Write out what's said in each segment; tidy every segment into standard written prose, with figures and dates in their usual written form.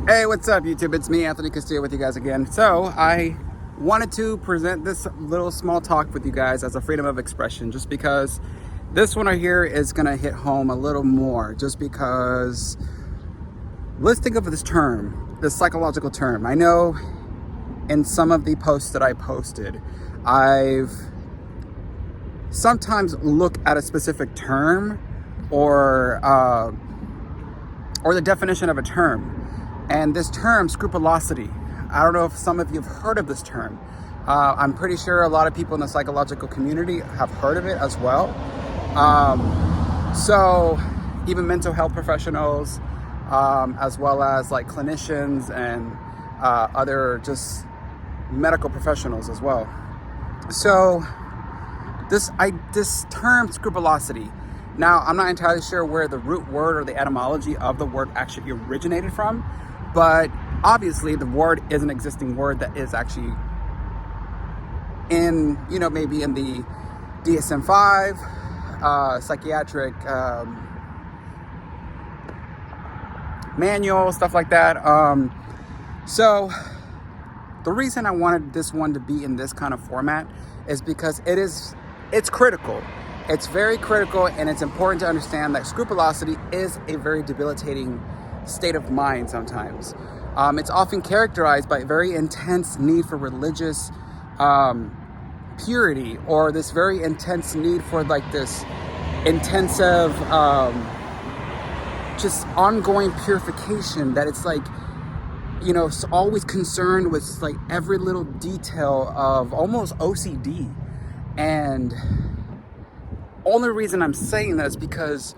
Hey, what's up, YouTube? It's me, Anthony Castillo, with you guys again. So I wanted to present this little small talk with you guys as a freedom of expression, just because this one right here is gonna hit home a little more, just because let's think of this term, this psychological term. I know in some of the posts that I posted, I've sometimes looked at a specific term or the definition of a term. And this term, scrupulosity, I don't know if some of you have heard of this term. I'm pretty sure a lot of people in the psychological community have heard of it as well. So even mental health professionals, as well as like clinicians and other just medical professionals as well. So this term, scrupulosity, now I'm not entirely sure where the root word or the etymology of the word actually originated from, but obviously the word is an existing word that is actually in, maybe in the DSM-5 psychiatric manual, stuff like that. So the reason I wanted this one to be in this kind of format is because it's critical. It's very critical, and it's important to understand that scrupulosity is a very debilitating state of mind sometimes. It's often characterized by a very intense need for religious purity, or this very intense need for like this intensive just ongoing purification, that it's like, it's always concerned with like every little detail of almost OCD. And only reason I'm saying that is because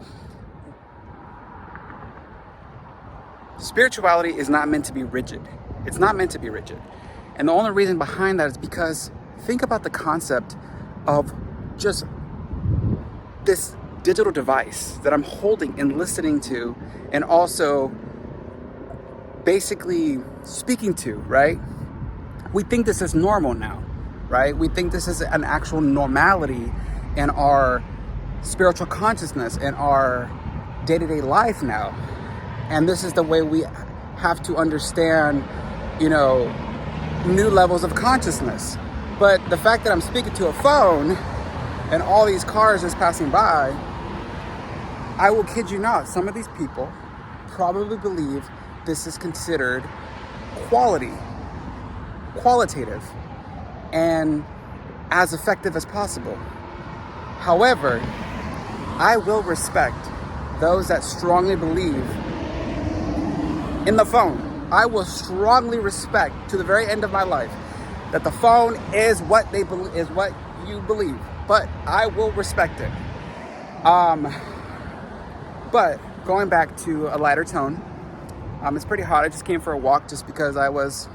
spirituality is not meant to be rigid. It's not meant to be rigid. And the only reason behind that is because think about the concept of just this digital device that I'm holding and listening to, and also basically speaking to, right? We think this is normal now, right? We think this is an actual normality in our spiritual consciousness and our day-to-day life now. And this is the way we have to understand, new levels of consciousness. But the fact that I'm speaking to a phone and all these cars just passing by, I will kid you not, some of these people probably believe this is considered qualitative, and as effective as possible. However, I will respect those that strongly believe in the phone. I will strongly respect to the very end of my life that the phone is what they believe, is what you believe. But I will respect it. But going back to a lighter tone, it's pretty hot. I just came for a walk just because I was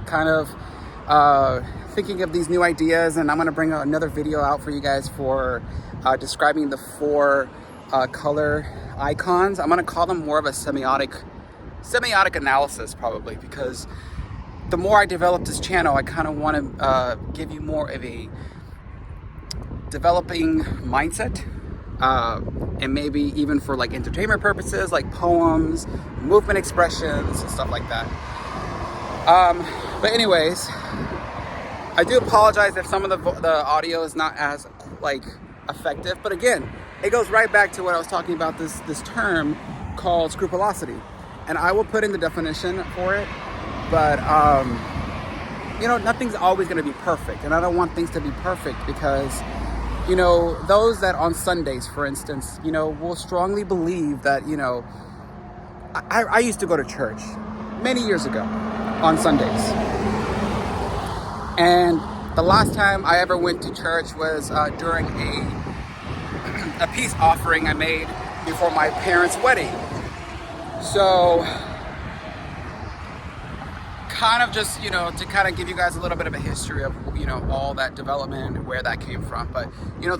kind of thinking of these new ideas, and I'm going to bring another video out for you guys for describing the 4 color icons. I'm going to call them more of a semiotic analysis, probably, because the more I develop this channel, I kind of want to give you more of a developing mindset, and maybe even for like entertainment purposes, like poems, movement expressions, and stuff like that. But anyways, I do apologize if some of the audio is not as like effective, but again, it goes right back to what I was talking about, this term called scrupulosity, and I will put in the definition for it. But nothing's always going to be perfect, and I don't want things to be perfect because those that on Sundays, for instance, will strongly believe that I used to go to church many years ago on Sundays. And the last time I ever went to church was during a peace offering I made before my parents' wedding. So kind of just, to kind of give you guys a little bit of a history of, all that development and where that came from. But,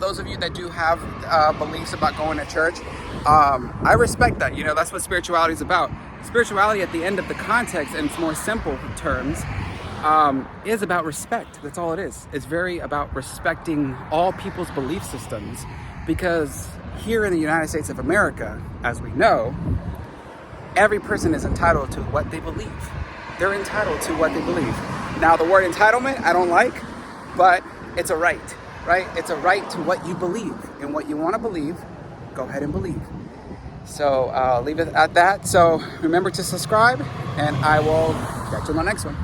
those of you that do have beliefs about going to church, I respect that. That's what spirituality is about. Spirituality, at the end of the context, in its more simple terms, is about respect. That's all it is. It's very about respecting all people's belief systems, because here in the United States of America, as we know, every person is entitled to what they believe. They're entitled to what they believe. Now, the word entitlement, I don't like, but it's a right? It's a right to what you believe. And what you want to believe, go ahead and believe. So I'll leave it at that. So remember to subscribe, and I will catch you on the next one.